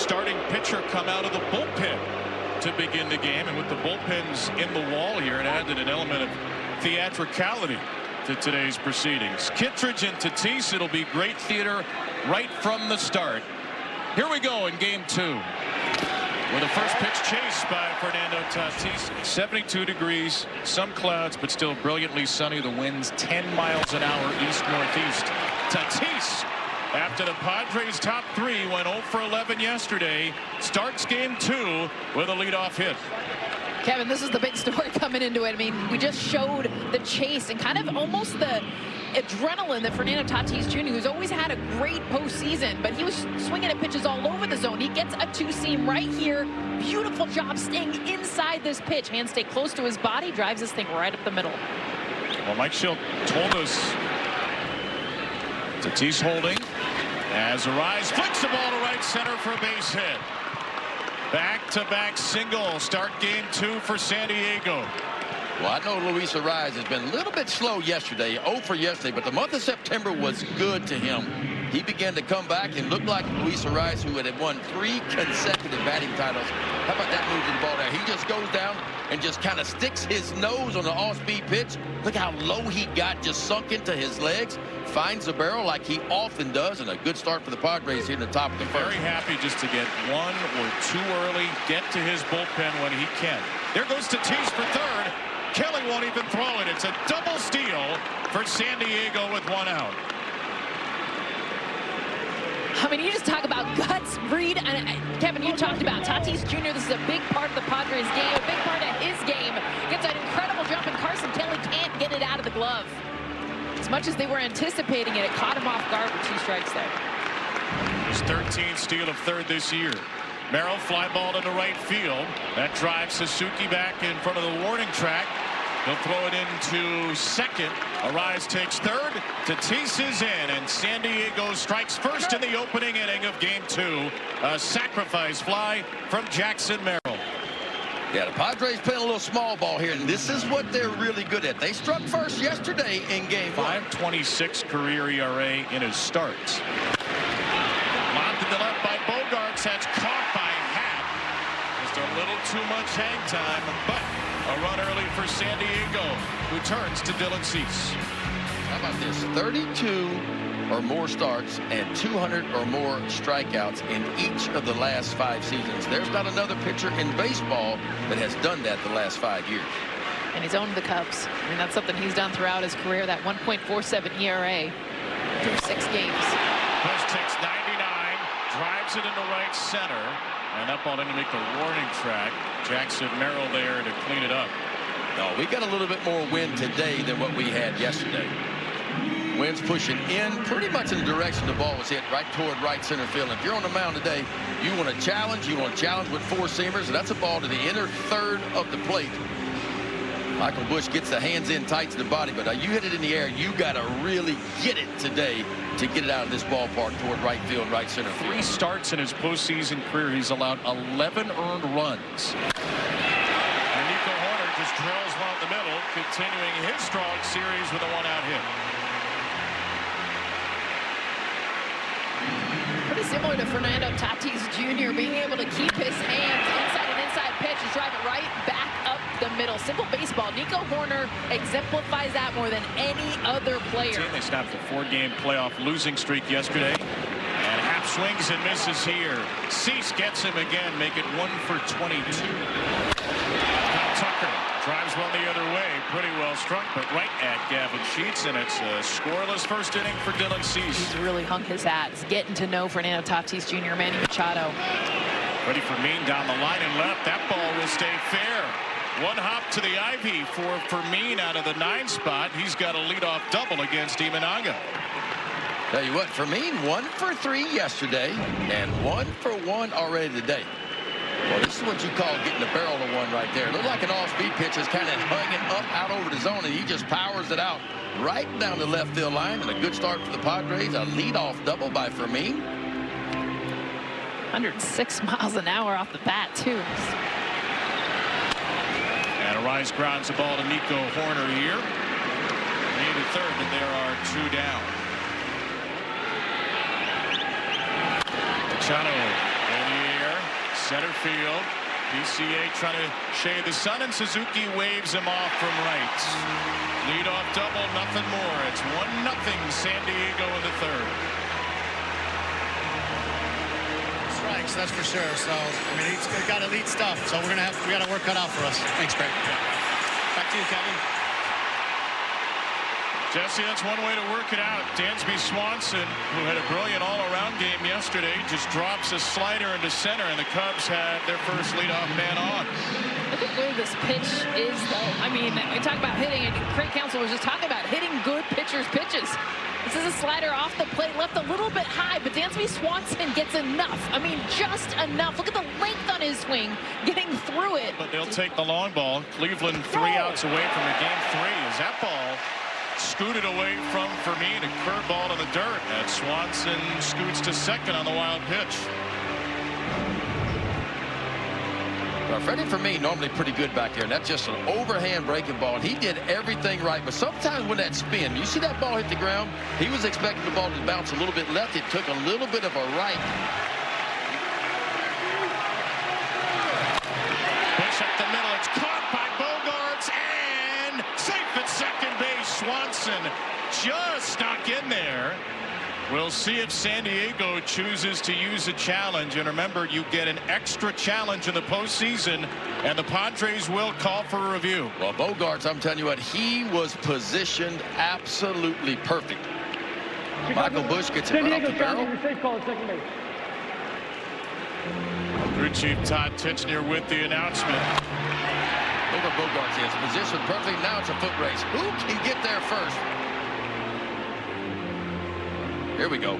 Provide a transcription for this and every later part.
starting pitcher come out of the bullpen to begin the game. And with the bullpens in the wall here, it added an element of theatricality to today's proceedings. Kittredge and Tatis, it'll be great theater right from the start. Here we go in game 2. With the first pitch chased by Fernando Tatis. 72 degrees, some clouds, but still brilliantly sunny. The wind's 10 miles an hour east-northeast. Tatis, after the Padres' top 3 went 0 for 11 yesterday, starts game 2 with a leadoff hit. Kevin, this is the big story coming into it. I mean, we just showed the chase and kind of almost the adrenaline that Fernando Tatis Jr., who's always had a great postseason, but he was swinging at pitches all over the zone. He gets a 2-seam right here. Beautiful job staying inside this pitch. Hands stay close to his body, drives this thing right up the middle. Well, Mike Schilt told us Tatis holding as Arise flicks the ball to right center for a base hit. Back-to-back single. Start game 2 for San Diego. Well, I know Luis Arise has been a little bit slow yesterday, 0 for yesterday, but the month of September was good to him. He began to come back and looked like Luis Arise, who had won 3 consecutive batting titles. How about that move to the ball there? He just goes down and just kind of sticks his nose on the off-speed pitch. Look how low he got, just sunk into his legs. Finds the barrel like he often does, and a good start for the Padres here in the top of the first. Very happy just to get 1 or 2 early, get to his bullpen when he can. There goes Tatis for third. Kelly won't even throw it. It's a double steal for San Diego with 1 out. I mean, you just talk about guts, Reed, and Kevin, you talked about Tatis Jr. This is a big part of the Padres game, a big part of his game. Gets an incredible jump, and Carson Kelly can't get it out of the glove. As much as they were anticipating it, it caught him off guard with 2 strikes there. His 13th steal of third this year. Merrill fly ball into right field. That drives Suzuki back in front of the warning track. He'll throw it into second. Arise takes third. Tatis is in, and San Diego strikes first in the opening inning of game 2. A sacrifice fly from Jackson Merrill. Yeah, the Padres playing a little small ball here, and this is what they're really good at. They struck first yesterday in game 1. 5.26 career ERA in his starts. Lobbed to the left by Bogarts. That's caught by Happ. Just a little too much hang time, but a run early for San Diego, who turns to Dylan Cease. How about this? 32 or more starts and 200 or more strikeouts in each of the last 5 seasons. There's not another pitcher in baseball that has done that the last 5 years. And he's owned the Cubs. I mean, that's something he's done throughout his career, that 1.47 ERA through 6 games. Push takes 99, drives it into right center, and up on in to make the warning track. Jackson Merrill there to clean it up. No, we got a little bit more wind today than what we had yesterday. Wind's pushing in pretty much in the direction the ball was hit, right toward right center field. If you're on the mound today, you want to challenge. You want to challenge with 4-seamers, and that's a ball to the inner third of the plate. Michael Busch gets the hands in tight to the body, but you hit it in the air, you got to really get it today to get it out of this ballpark toward right field, right center field. 3 starts in his postseason career. He's allowed 11 earned runs. And Nico Horner just drills one in the middle, continuing his strong series with a 1-out hit. Pretty similar to Fernando Tatis Jr. being able to keep his hands inside an inside pitch and drive it right back up the middle. Simple baseball. Nico Horner exemplifies that more than any other player. They snapped a 4-game playoff losing streak yesterday. And Happ swings and misses here. Cease gets him again, make it 1 for 22. Now Tucker drives one the other way. Pretty well struck, but right at Gavin Sheets, and it's a scoreless first inning for Dylan Cease. He's really hung his hat. He's getting to know Fernando Tatis Jr., Manny Machado. Ready for Mean down the line and left. That ball will stay fair. 1 hop to the ivy for Mean out of the 9 spot. He's got a leadoff double against Imanaga. Tell you what, Fermin 1 for 3 yesterday and 1 for 1 already today. Well, this is what you call getting the barrel to one right there. Looked like an off-speed pitch is kind of hanging up out over the zone, and he just powers it out right down the left field line. And a good start for the Padres. A leadoff double by Fermin. 106 miles an hour off the bat, too. And Arise grounds the ball to Nico Horner here. Made a third, but there are 2 down. Machado in the air. Center field. PCA trying to shade the sun, and Suzuki waves him off from right. Leadoff double, nothing more. It's 1-0 San Diego in the third. Strikes, that's for sure. So I mean, he's got elite stuff. So we got to work cut out for us. Thanks, Greg. Back to you, Kevin. Jesse, that's one way to work it out. Dansby Swanson, who had a brilliant all-around game yesterday, just drops a slider into center, and the Cubs had their first leadoff man on. Look at where this pitch is, though. I mean, we talk about hitting, and Craig Counsell was just talking about hitting good pitchers' pitches. This is a slider off the plate, left a little bit high, but Dansby Swanson gets enough. I mean, just enough. Look at the length on his swing, getting through it. But they'll take the long ball. Cleveland 3 outs away from a game 3 as that ball scooted away from Fermin, a curveball to the dirt, and Swanson scoots to second on the wild pitch. Well, Freddie Fermin normally pretty good back there, and that's just an overhand breaking ball. And he did everything right, but sometimes when that spin, you see that ball hit the ground, he was expecting the ball to bounce a little bit left. It took a little bit of a right. Pitch up the middle. It's caught by Bogarts and safe at second base. Swanson just snuck in there. We'll see if San Diego chooses to use a challenge. And remember, you get an extra challenge in the postseason, and the Padres will call for a review. Well, Bogarts, I'm telling you what, he was positioned absolutely perfect. Michael Busch gets it right off the barrel. Crew Chief Todd Titchener with the announcement. Look where Bogarts is. Positioned perfectly. Now it's a foot race. Who can get there first? Here we go. Oh.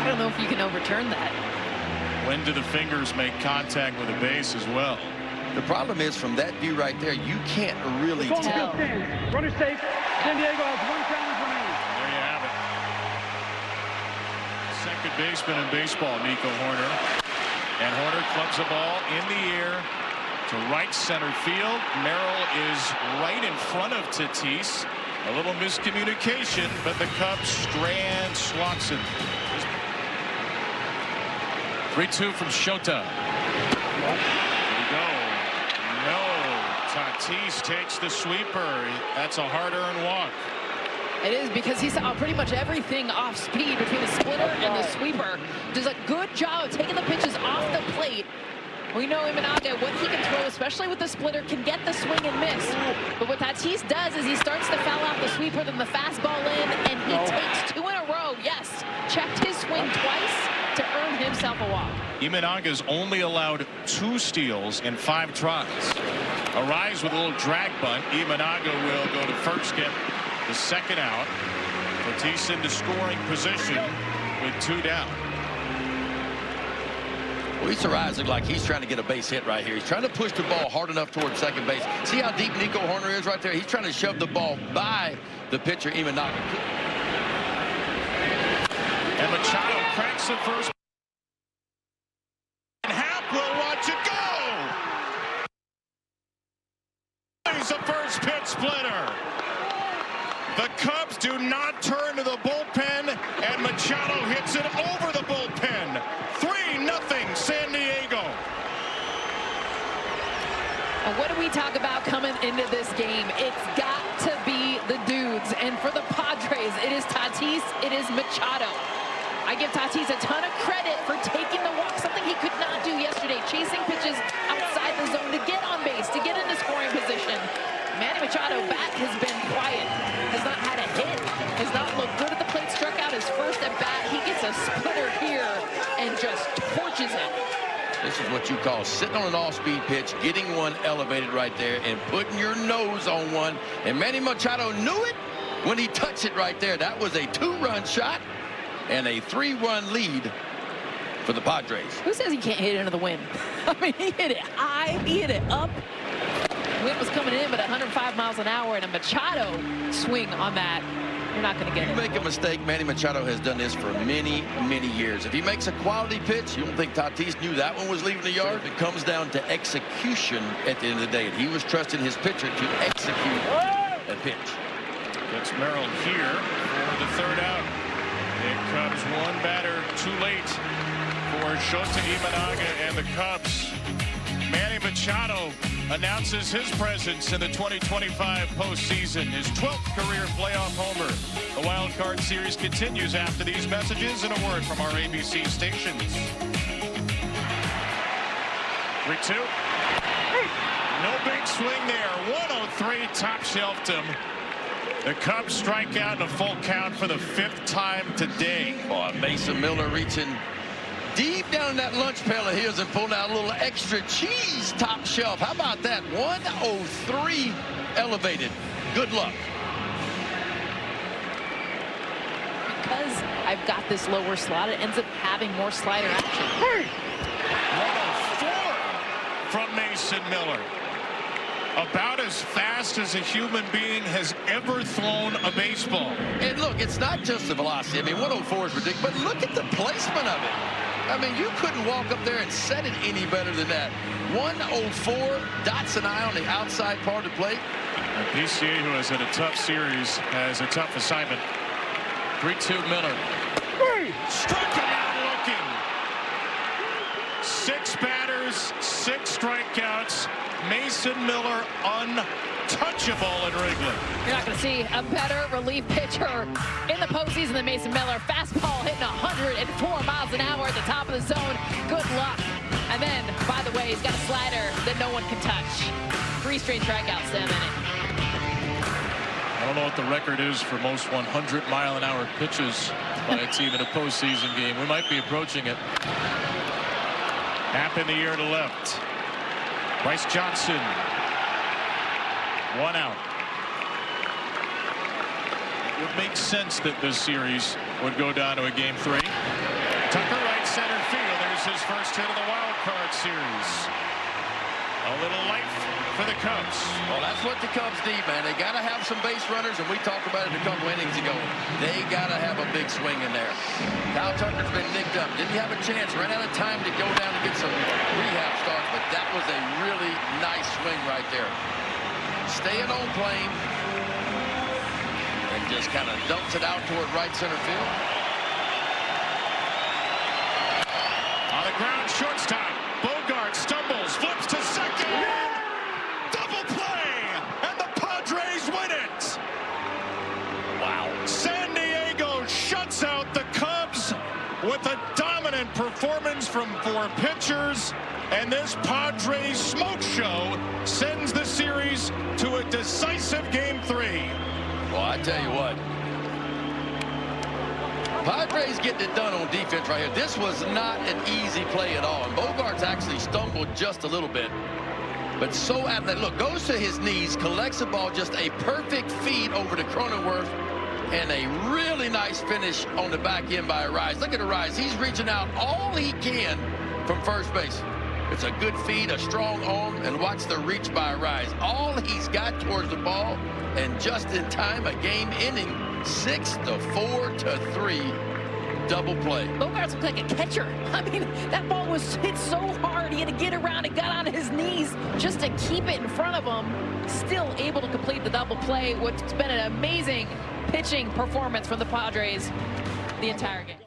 I don't know if you can overturn that. When do the fingers make contact with the base as well? The problem is, from that view right there, you can't really tell. Runner safe. San Diego has one challenge remaining. There you have it. Second baseman in baseball, Nico Horner. And Horner clubs the ball in the air to right center field. Merrill is right in front of Tatis. A little miscommunication, but the Cubs strand Swanson. 3-2 from Shota. Here we go. No. Tatis takes the sweeper. That's a hard-earned walk. It is, because he saw pretty much everything off speed between the splitter and the sweeper. Does a good job of taking the pitches off the plate. We know Imanaga, what he can throw, especially with the splitter, can get the swing and miss. But what Tatis does is he starts to foul out the sweeper, then the fastball in, and he takes 2 in a row. Yes, checked his swing twice to earn himself a walk. Imanaga's only allowed 2 steals in 5 tries. Arise with a little drag bunt. Imanaga will go to first, get the second out. Tatis into scoring position with 2 down. Luis Arraez looks like he's trying to get a base hit right here. He's trying to push the ball hard enough towards second base. See how deep Nico Horner is right there? He's trying to shove the ball by the pitcher, Imanaga. And Machado cranks the first. And Happ will watch it go. He's a first pitch splitter. The Cubs do not turn to the bullpen, and Machado hits it over the bullpen. 3-0 San Diego. And what do we talk about coming into this game? It's got to be the dudes. And for the Padres, it is Tatis, it is Machado. I give Tatis a ton of credit for taking the walk, something he could not do yesterday, chasing pitches outside the zone to get on base, to get into scoring position. Manny Machado back has been quiet, has not had a hit, has not looked good at the plate, struck out his first at bat. He gets a splitter here and just torches it. This is what you call sitting on an off-speed pitch, getting one elevated right there, and putting your nose on one. And Manny Machado knew it when he touched it right there. That was a 2-run shot and a 3-run lead for the Padres. Who says he can't hit it into the wind? I mean, he hit it high, he hit it up. Wind was coming in, but 105 miles an hour, and a Machado swing on that you're not going to get You it. make a mistake, Manny Machado has done this for many, many years. If he makes a quality pitch, you don't think Tatis knew that one was leaving the yard? It comes down to execution at the end of the day. And he was trusting his pitcher to execute a pitch. Gets Merrill here for the third out. It comes one batter too late for Shota Imanaga and the Cubs. Manny Machado announces his presence in the 2025 postseason, his 12th career playoff homer. The wild card series continues after these messages and a word from our ABC stations. 3-2. No big swing there. 103 top shelved him. The Cubs strike out in a full count for the 5th time today. Oh, Mason Miller reaching deep down in that lunch pail of his and pulling out a little extra cheese top shelf. How about that? 103 elevated. Good luck. Because I've got this lower slot, it ends up having more slider action. 104 from Mason Miller. About as fast as a human being has ever thrown a baseball. And look, it's not just the velocity. I mean, 104 is ridiculous, but look at the placement of it. I mean, you couldn't walk up there and set it any better than that. 104, dots an I on the outside part of the plate. And PCA, who has had a tough series, has a tough assignment. 3-2 Miller. Struck him out looking. 6 batters, 6 strikeouts. Mason Miller untouchable at Wrigley. You're not going to see a better relief pitcher in the postseason than Mason Miller. Fastball hitting 104 miles an hour at the top of the zone. Good luck. And then, by the way, he's got a slider that no one can touch. 3 straight strikeouts to him in it. I don't know what the record is for most 100-mile-an-hour pitches by a team in a postseason game. We might be approaching it. Happ in the air to left. Bryce Johnson, 1 out. It would make sense that this series would go down to a game 3. Tucker right center field. There's his first hit of the wild card series. A little life for the Cubs. Well, that's what the Cubs need, man. They got to have some base runners, and we talked about it a couple innings ago. They got to have a big swing in there. Kyle Tucker's been nicked up. Didn't have a chance. Ran out of time to go down and get some rehab starts, but that was a really nice swing right there. Staying on plane and just kind of dumps it out toward right center field. On the ground, shortstop. Bogart stumbles, flips to second. Double play, and the Padres win it. Wow. San Diego shuts out the Cubs with a dominant performance from 4 pitchers, and this Padres smoke show sends the series to a decisive game 3. Well, I tell you what. Padres getting it done on defense right here. This was not an easy play at all. And Bogart's actually stumbled just a little bit. But so athletic. Look, goes to his knees, collects the ball, just a perfect feed over to Cronenworth, and a really nice finish on the back end by Arise. Look at Arise. He's reaching out all he can from first base. It's a good feed, a strong arm, and watch the reach by Arise. All he's got towards the ball, and just in time, a game ending 6-4-3 double play. Bogarts looked like a catcher. I mean, that ball was hit so hard. He had to get around and got on his knees just to keep it in front of him. Still able to complete the double play. What's been an amazing pitching performance from the Padres the entire game.